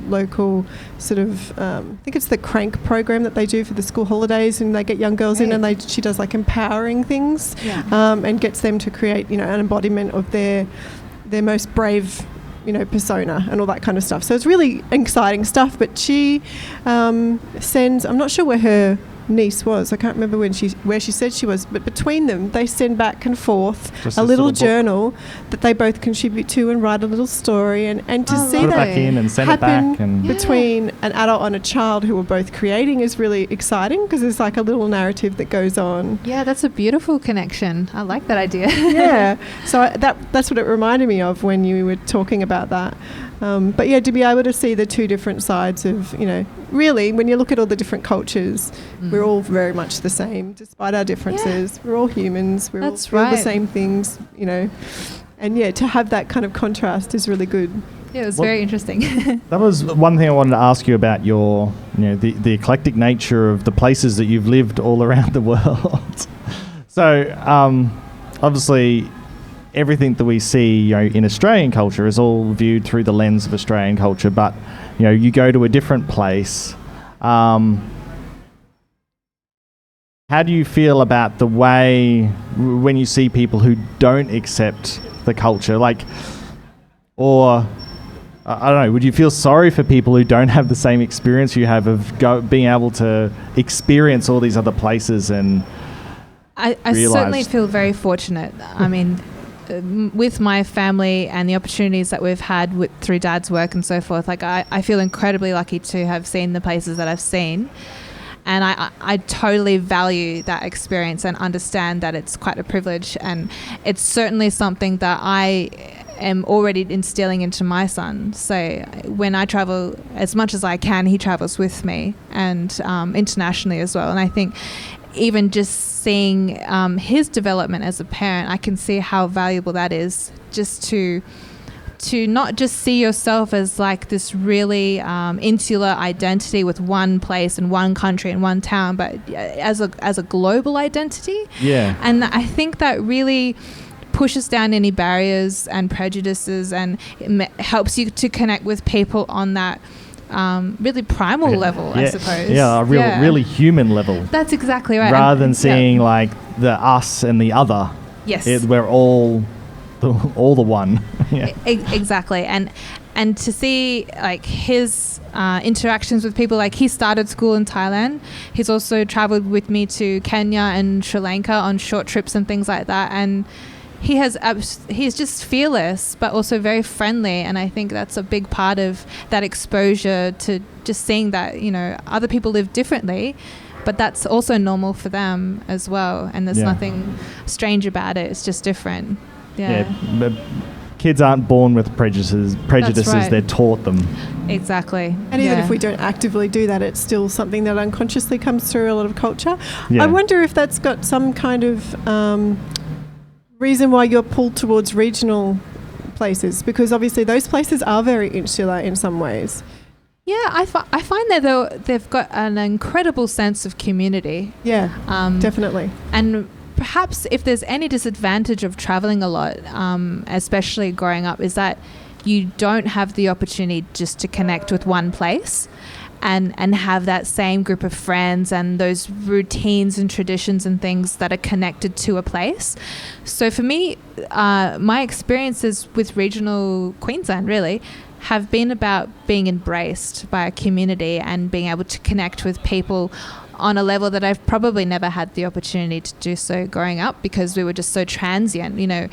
local sort of I think it's the Crank program that they do for the school holidays, and they get young girls in, and she does like empowering things, and gets them to create an embodiment of their most brave persona and all that kind of stuff. So it's really exciting stuff. But she sends, I'm not sure where her niece was, I can't remember where she said she was, but between them they send back and forth just a little journal that they both contribute to and write a little story, and to see
put it
that
back in and send it back, and
between an adult and a child who are both creating is really exciting, because there's like a little narrative that goes on.
Yeah, that's a beautiful connection. I like that idea.
Yeah, so that's what it reminded me of when you were talking about that. But yeah, to be able to see the two different sides of, really, when you look at all the different cultures, we're all very much the same, despite our differences. We're all humans. We're all the same things, And yeah, to have that kind of contrast is really good.
Yeah, it was very interesting.
That was one thing I wanted to ask you about your, the eclectic nature of the places that you've lived all around the world. So, obviously, everything that we see, in Australian culture is all viewed through the lens of Australian culture, but, you go to a different place. How do you feel about the way when you see people who don't accept the culture, or I don't know, would you feel sorry for people who don't have the same experience you have of being able to experience all these other places? And
I certainly feel very fortunate. I mean, with my family and the opportunities that we've had through Dad's work and so forth, I feel incredibly lucky to have seen the places that I've seen. And I totally value that experience and understand that it's quite a privilege, and it's certainly something that I am already instilling into my son. So when I travel, as much as I can, he travels with me, and internationally as well. And I think even just seeing his development as a parent, I can see how valuable that is, just to not just see yourself as like this really insular identity with one place and one country and one town, but as a global identity. Yeah. And I think that really pushes down any barriers and prejudices, and it helps you to connect with people on that really primal level, I suppose.
Yeah, a really human level.
That's exactly right.
Rather than seeing like the us and the other.
Yes.
We're all the one. Yeah.
Exactly. And to see like his interactions with people, like he started school in Thailand. He's also traveled with me to Kenya and Sri Lanka on short trips and things like that. And he's just fearless, but also very friendly. And I think that's a big part of that exposure, to just seeing that, other people live differently, but that's also normal for them as well. And there's nothing strange about it. It's just different. Yeah.
kids aren't born with prejudices.
right.
They're taught them.
Exactly.
And even if we don't actively do that, it's still something that unconsciously comes through a lot of culture.
Yeah.
I wonder if that's got some kind of reason why you're pulled towards regional places, because obviously those places are very insular in some ways.
Yeah, I find that they've got an incredible sense of community.
Yeah, definitely.
And perhaps if there's any disadvantage of traveling a lot, especially growing up, is that you don't have the opportunity just to connect with one place and have that same group of friends and those routines and traditions and things that are connected to a place. So for me, my experiences with regional Queensland really have been about being embraced by a community and being able to connect with people on a level that I've probably never had the opportunity to do so growing up, because we were just so transient. You know,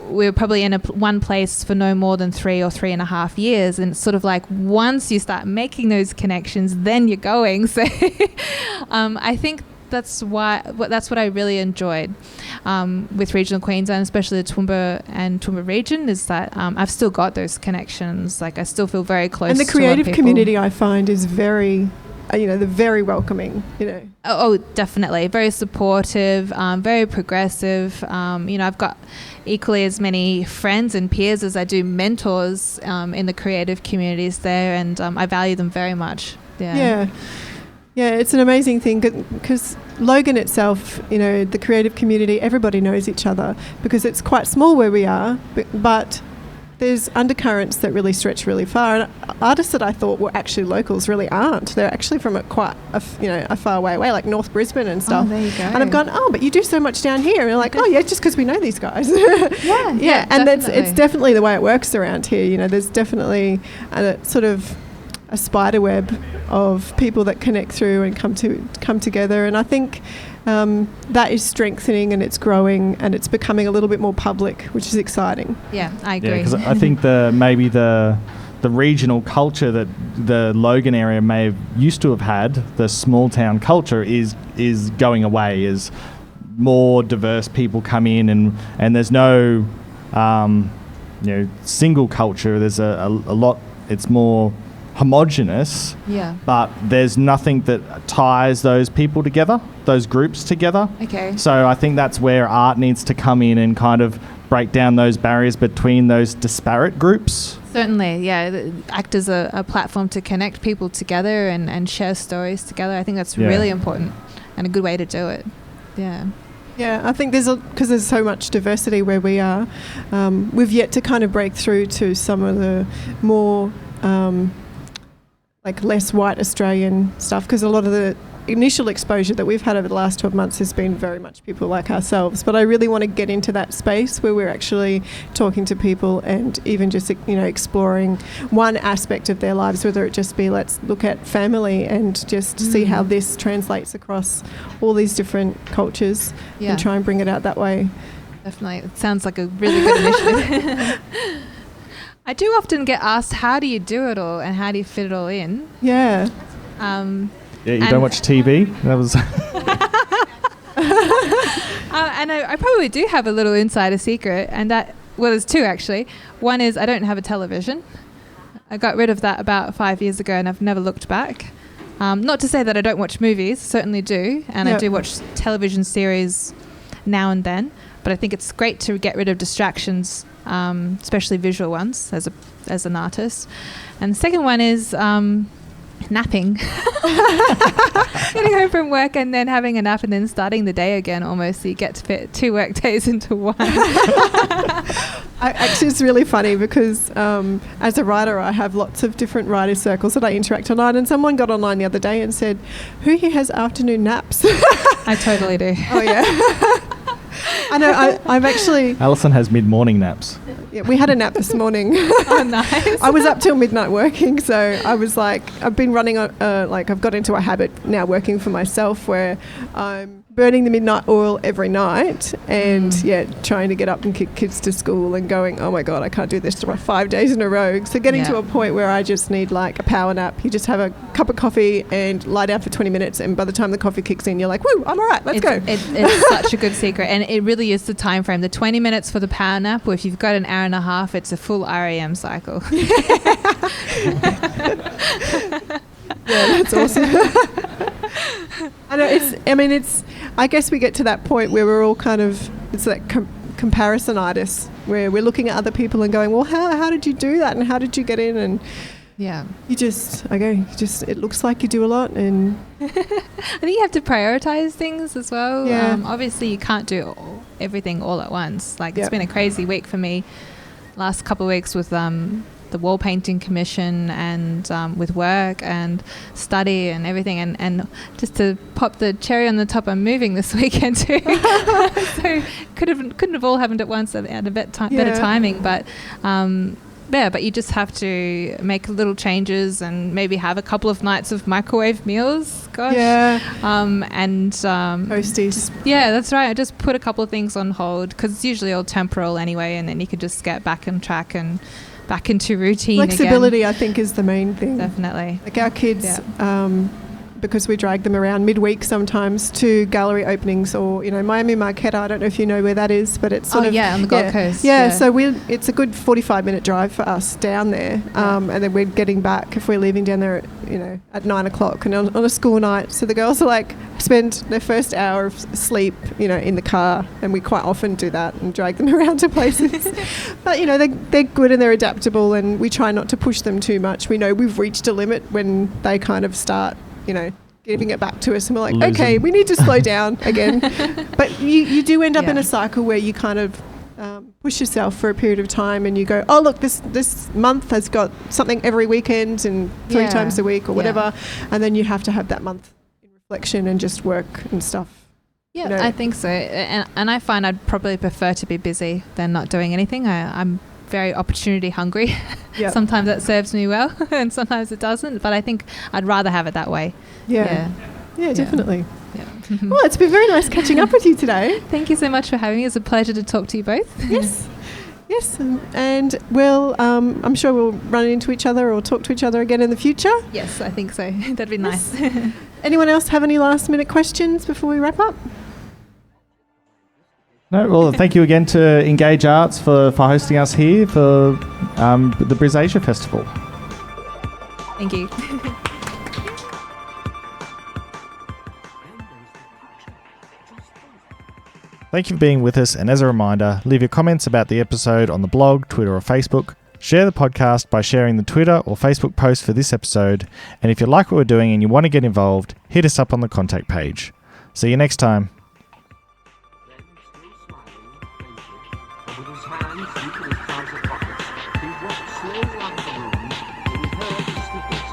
we were probably in one place for no more than 3 or 3.5 years, and it's sort of like once you start making those connections, then you're going. So I think that's what I really enjoyed with regional Queensland, especially the Toowoomba and Toowoomba region, is that I've still got those connections. Like I still feel very close.
And the
to a lot of
creative
people.
community, I find, is very, they're very welcoming.
Oh, definitely, very supportive, very progressive. I've got equally as many friends and peers as I do mentors in the creative communities there, and I value them very much.
Yeah, it's an amazing thing because Logan itself, the creative community, everybody knows each other because it's quite small where we are, but there's undercurrents that really stretch really far. And artists that I thought were actually locals really aren't. They're actually from a far way away, like North Brisbane and stuff.
Oh, there you go.
And I've gone, but you do so much down here. And they're like, just because we know these guys.
Yeah,
and it's definitely the way it works around here. There's definitely a sort of a spider web of people that connect through and come together, and I think that is strengthening and it's growing and it's becoming a little bit more public, which is exciting.
Yeah, I agree.
Yeah, because I think maybe the regional culture that the Logan area may have used to have had, the small town culture, is going away as more diverse people come in, and there's no single culture. There's a lot. It's more homogenous, but there's nothing that ties those people together, those groups together.
Okay.
So I think that's where art needs to come in and kind of break down those barriers between those disparate groups.
Certainly, yeah. Act as a platform to connect people together and share stories together. I think that's really important and a good way to do it. Yeah.
Yeah, I think because there's so much diversity where we are, we've yet to kind of break through to some of the more less white Australian stuff, because a lot of the initial exposure that we've had over the last 12 months has been very much people like ourselves. But I really want to get into that space where we're actually talking to people and even just exploring one aspect of their lives, whether it just be let's look at family and just see how this translates across all these different cultures and try and bring it out that way.
Definitely. It sounds like a really good initiative. I do often get asked, how do you do it all and how do you fit it all in?
Yeah.
You don't watch TV? That was...
and I probably do have a little insider secret, and there's two actually. One is I don't have a television. I got rid of that about 5 years ago and I've never looked back. Not to say that I don't watch movies, certainly do, and I do watch television series now and then, but I think it's great to get rid of distractions, especially visual ones as an artist. And the second one is napping. Getting home from work and then having a nap and then starting the day again almost, so you get to fit 2 work days into one.
Actually, it's really funny because as a writer, I have lots of different writers' circles that I interact online, and someone got online the other day and said, who here has afternoon naps?
I totally do.
Oh, yeah. I know, I've actually...
Alison has mid-morning naps.
Yeah, we had a nap this morning.
Oh, nice.
I was up till midnight working, so I was like, I've been running, I've got into a habit now working for myself where I'm burning the midnight oil every night and trying to get up and kick kids to school and going, oh my God, I can't do this for 5 days in a row. So getting to a point where I just need like a power nap. You just have a cup of coffee and lie down for 20 minutes, and by the time the coffee kicks in, you're like, woo, I'm all right, let's go.
It's such a good secret, and it really is the time frame. The 20 minutes for the power nap, or if you've got an hour and a half, it's a full REM cycle. Yeah, that's awesome. I guess we get to that point where we're all kind of, it's that comparisonitis, where we're looking at other people and going, well, how did you do that, and how did you get in? And it looks like you do a lot. And I think you have to prioritize things as well. Obviously you can't do everything all at once. Like it's been a crazy week for me last couple of weeks with the wall painting commission and with work and study and everything, and just to pop the cherry on the top, I'm moving this weekend too. So couldn't have all happened at once at a better timing, but but you just have to make little changes and maybe have a couple of nights of microwave meals.
Toasties.
Yeah, that's right. I just put a couple of things on hold because it's usually all temporal anyway, and then you can just get back on track and back into routine.
Flexibility,
again.
I think, is the main thing.
Definitely.
Like our kids, because we drag them around midweek sometimes to gallery openings, or Miami Marquetta. I don't know if you know where that is, but it's sort of
on the Gold Coast.
Yeah, so it's a good 45-minute drive for us down there, and then we're getting back if we're leaving down there, at 9 o'clock and on a school night. So the girls are like spend their first hour of sleep, in the car, and we quite often do that and drag them around to places. But they're good and they're adaptable, and we try not to push them too much. We know we've reached a limit when they kind of start giving it back to us, and we're like, okay, we need to slow down again. But you do end up in a cycle where you kind of push yourself for a period of time, and you go, oh look, this month has got something every weekend and 3 times a week or whatever, and then you have to have that month in reflection and just work and stuff.
Yeah, I think so, and I find I'd probably prefer to be busy than not doing anything. I'm very opportunity hungry. Sometimes that serves me well and sometimes it doesn't, but I think I'd rather have it that way. Yeah,
definitely. Well, it's been very nice catching up with you today.
Thank you so much for having me. It's a pleasure to talk to you both.
Yes, and we'll I'm sure we'll run into each other or talk to each other again in the future.
Yes, I think so. That'd be nice.
Anyone else have any last minute questions before we wrap up?
No, well, thank you again to Engage Arts for hosting us here for the BrisAsia Festival.
Thank you.
Thank you for being with us, and as a reminder, leave your comments about the episode on the blog, Twitter or Facebook. Share the podcast by sharing the Twitter or Facebook post for this episode, and if you like what we're doing and you want to get involved, hit us up on the contact page. See you next time.
He walked slowly out of the room, and we heard the slippers